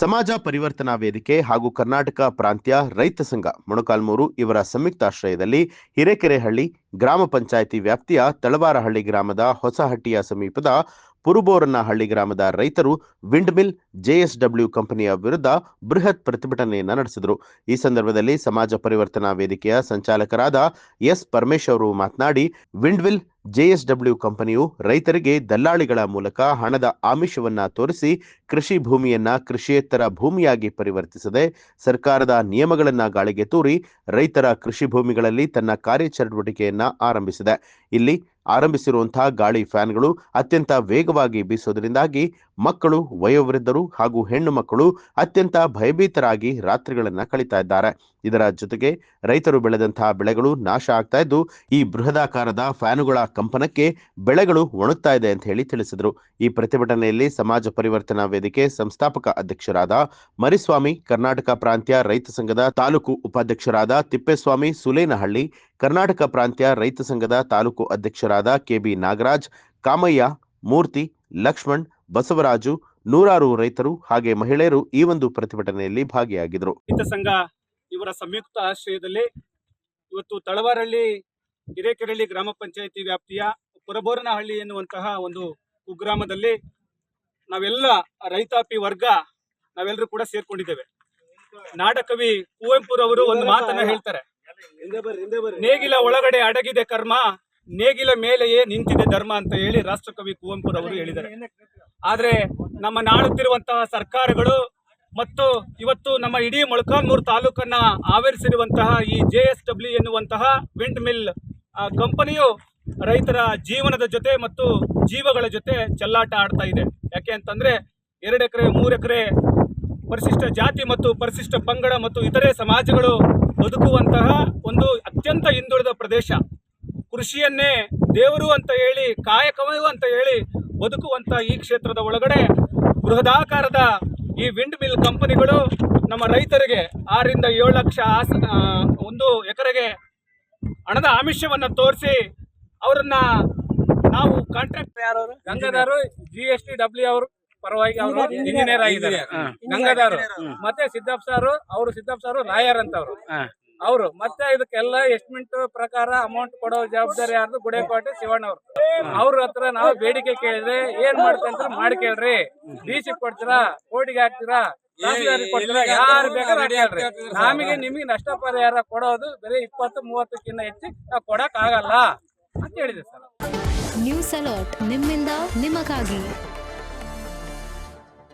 ಸಮಾಜ ಪರಿವರ್ತನಾ ವೇದಿಕೆ ಹಾಗೂ ಕರ್ನಾಟಕ ಪ್ರಾಂತ್ಯ ರೈತ ಸಂಘ ಮೊಣಕಾಲ್ಮೂರು ಇವರ ಸಂಯುಕ್ತಾಶ್ರಯದಲ್ಲಿ ಹಿರೇಕೆರೆಹಳ್ಳಿ ಗ್ರಾಮ ಪಂಚಾಯಿತಿ ವ್ಯಾಪ್ತಿಯ ತಳವಾರಹಳ್ಳಿ ಗ್ರಾಮದ ಹೊಸಹಟ್ಟಿಯ ಸಮೀಪದ ಪುರುಬೋರನಹಳ್ಳಿ ಗ್ರಾಮದ ರೈತರು ವಿಂಡ್ ಮಿಲ್ ಜೆಎಸ್ಡಬ್ಲ್ಯೂ ಕಂಪನಿಯ ವಿರುದ್ಧ ಬೃಹತ್ ಪ್ರತಿಭಟನೆಯನ್ನು ನಡೆಸಿದರು. ಈ ಸಂದರ್ಭದಲ್ಲಿ ಸಮಾಜ ಪರಿವರ್ತನಾ ವೇದಿಕೆಯ ಸಂಚಾಲಕರಾದ ಎಸ್ ಪರಮೇಶ್ ಅವರು ಮಾತನಾಡಿ, ವಿಂಡ್ ಮಿಲ್ ಜೆಎಸ್ಡಬ್ಲ್ಯೂ ಕಂಪನಿಯು ರೈತರಿಗೆ ದಲ್ಲಾಳಿಗಳ ಮೂಲಕ ಹಣದ ಆಮಿಷವನ್ನ ತೋರಿಸಿ ಕೃಷಿ ಭೂಮಿಯನ್ನ ಕೃಷಿಯೇತರ ಭೂಮಿಯಾಗಿ ಪರಿವರ್ತಿಸದೆ ಸರ್ಕಾರದ ನಿಯಮಗಳನ್ನ ಗಾಳಿಗೆ ತೂರಿ ರೈತರ ಕೃಷಿ ಭೂಮಿಗಳಲ್ಲಿ ತನ್ನ ಕಾರ್ಯಚಟುವಟಿಕೆಯನ್ನ ಆರಂಭಿಸಿದೆ. ಇಲ್ಲಿ ಆರಂಭಿಸಿರುವಂತಹ ಗಾಳಿ ಫ್ಯಾನ್ಗಳು ಅತ್ಯಂತ ವೇಗವಾಗಿ ಬೀಸೋದ್ರಿಂದಾಗಿ ಮಕ್ಕಳು, ವಯೋವೃದ್ಧರು ಹಾಗೂ ಹೆಣ್ಣು ಮಕ್ಕಳು ಅತ್ಯಂತ ಭಯಭೀತರಾಗಿ ರಾತ್ರಿಗಳನ್ನ ಕಳೀತಾ ಇದ್ದಾರೆ. ಇದರ ಜೊತೆಗೆ ರೈತರು ಬೆಳೆದಂತಹ ಬೆಳೆಗಳು ನಾಶ ಆಗ್ತಾ ಇದ್ದು, ಈ ಬೃಹದಾಕಾರದ ಫ್ಯಾನುಗಳ ಕಂಪನಕ್ಕೆ ಬೆಳೆಗಳು ಒಣಗ್ತಾ ಇದೆ ಅಂತ ಹೇಳಿ ತಿಳಿಸಿದರು. ಈ ಪ್ರತಿಭಟನೆಯಲ್ಲಿ ಸಮಾಜ ಪರಿವರ್ತನಾ ವೇದಿಕೆ ಸಂಸ್ಥಾಪಕ ಅಧ್ಯಕ್ಷರಾದ ಮರಿಸ್ವಾಮಿ, ಕರ್ನಾಟಕ ಪ್ರಾಂತ್ಯ ರೈತ ಸಂಘದ ತಾಲೂಕು ಉಪಾಧ್ಯಕ್ಷರಾದ ತಿಪ್ಪೇಸ್ವಾಮಿ ಸುಲೇನಹಳ್ಳಿ, ಕರ್ನಾಟಕ ಪ್ರಾಂತ್ಯ ರೈತ ಸಂಘದ ತಾಲೂಕು ಅಧ್ಯಕ್ಷರಾದ ಕೆಬಿ ನಾಗರಾಜ್, ಕಾಮಯ್ಯ, ಮೂರ್ತಿ, ಲಕ್ಷ್ಮಣ್, ಬಸವರಾಜು, ನೂರಾರು ರೈತರು ಹಾಗೆ ಮಹಿಳೆಯರು ಈ ಒಂದು ಪ್ರತಿಭಟನೆಯಲ್ಲಿ ಭಾಗಿಯಾಗಿದ್ದರು. ರೈತ ಸಂಘ ಇವರ ಸಂಯುಕ್ತ ಆಶ್ರಯದಲ್ಲಿ ಇವತ್ತು ತಳವಾರಹಳ್ಳಿ ಹಿರೇಕೆರೆಹಳ್ಳಿ ಗ್ರಾಮ ಪಂಚಾಯಿತಿ ವ್ಯಾಪ್ತಿಯ ಪುರಬೋರನಹಳ್ಳಿ ಎನ್ನುವಂತಹ ಒಂದು ಕುಗ್ರಾಮದಲ್ಲಿ ನಾವೆಲ್ಲ ರೈತಾಪಿ ವರ್ಗ ನಾವೆಲ್ಲರೂ ಕೂಡ ಸೇರ್ಕೊಂಡಿದ್ದೇವೆ. ನಾಡಕವಿ ಕುವೆಂಪುರವರು ಒಂದು ಮಾತನ್ನ ಹೇಳ್ತಾರೆ, ನೇಗಿಲ ಒಳಗಡೆ ಅಡಗಿದೆ ಕರ್ಮ, ನೇಗಿಲ ಮೇಲೆಯೇ ನಿಂತಿದೆ ಧರ್ಮ ಅಂತ ಹೇಳಿ ರಾಷ್ಟ್ರಕವಿ ಕುವೆಂಪುರವರು ಹೇಳಿದ್ದಾರೆ. ಆದ್ರೆ ನಮ್ಮ ನಾಡುತ್ತಿರುವಂತಹ ಸರ್ಕಾರಗಳು ಮತ್ತು ಇವತ್ತು ನಮ್ಮ ಇಡೀ ಮೊಳಕಾಲ್ಮೂರು ತಾಲೂಕನ್ನ ಆವರಿಸಿರುವಂತಹ ಈ ಜೆಎಸ್ಡಬ್ಲ್ಯೂ ಎನ್ನುವಂತಹ ವಿಂಡ್ ಮಿಲ್ ಕಂಪನಿಯು ರೈತರ ಜೀವನದ ಜೊತೆ ಮತ್ತು ಜೀವಗಳ ಜೊತೆ ಚೆಲ್ಲಾಟ ಆಡ್ತಾ ಇದೆ. ಯಾಕೆ ಅಂತಂದ್ರೆ 2 ಎಕರೆ 3 ಎಕರೆ ಪರಿಶಿಷ್ಟ ಜಾತಿ ಮತ್ತು ಪರಿಶಿಷ್ಟ ಪಂಗಡ ಮತ್ತು ಇತರೆ ಸಮಾಜಗಳು ಬದುಕುವಂತಹ ಒಂದು ಅತ್ಯಂತ ಹಿಂದುಳಿದ ಪ್ರದೇಶ, ಕೃಷಿಯನ್ನೇ ದೇವರು ಅಂತ ಹೇಳಿ, ಕಾಯಕವೇ ಅಂತ ಹೇಳಿ ಬದುಕುವಂತ ಈ ಕ್ಷೇತ್ರದ ಒಳಗಡೆ ಬೃಹದಾಕಾರದ ಈ ವಿಂಡ್ ಮಿಲ್ ಕಂಪನಿಗಳು ನಮ್ಮ ರೈತರಿಗೆ 6 ರಿಂದ 7 ಲಕ್ಷ ಒಂದು ಎಕರೆಗೆ ಹಣದ ಆಮಿಷವನ್ನ ತೋರಿಸಿ ಅವರನ್ನ ನಾವು ಕಾಂಟ್ರಾಕ್ಟ್ ಗಂಗಾಧರ್ GSTW ಅವರು ಪರವಾಗಿ ಅವರು ಇಂಜಿನಿಯರ್ ಆಗಿದ್ದಾರೆ. ಗಂಗಾಧರ್ ಮತ್ತೆ ಸಿದ್ದಪ್ಪ ಸಾರು ಲಾಯರ್ ಅಂತ ಅವರು ಮತ್ತೆ ಇದಕ್ಕೆಲ್ಲ ಎಸ್ಟಿಮೇಟ್ ಪ್ರಕಾರ ಅಮೌಂಟ್ ಕೊಡೋ ಜವಾಬ್ದಾರಿ ಯಾರ್ದು ಗುಡೇಕೋಟೆ ಶಿವಣ್ಣ ಅವ್ರ ಹತ್ರ ನಾವು ಬೇಡಿಕೆ ಕೇಳಿದ್ರೆ ಏನ್ ಮಾಡ್ತಂತ ಮಾಡಿ ಕೇಳ್ರಿ, DC ಕೊಡ್ತೀರಾ, ಕೋರ್ಟಿಗೆ ಹಾಕ್ತೀರಾ, ಕೊಡ್ತೀರಾ, ಯಾರು ಬೇಕಾದ್ರೆ ನಮಗೆ ನಿಮಗೆ ನಷ್ಟ ಪರಿಹಾರ ಕೊಡೋದು ಬರೀ 20-30ಕ್ಕಿಂತ ಹೆಚ್ಚು ನಾವು ಕೊಡಕ್ ಆಗಲ್ಲ ಅಂತ ಹೇಳಿದೆ ಸರ್. ನ್ಯೂಸ್ ಅಲರ್ಟ್ ನಿಮ್ಮಿಂದ ನಿಮಗಾಗಿ.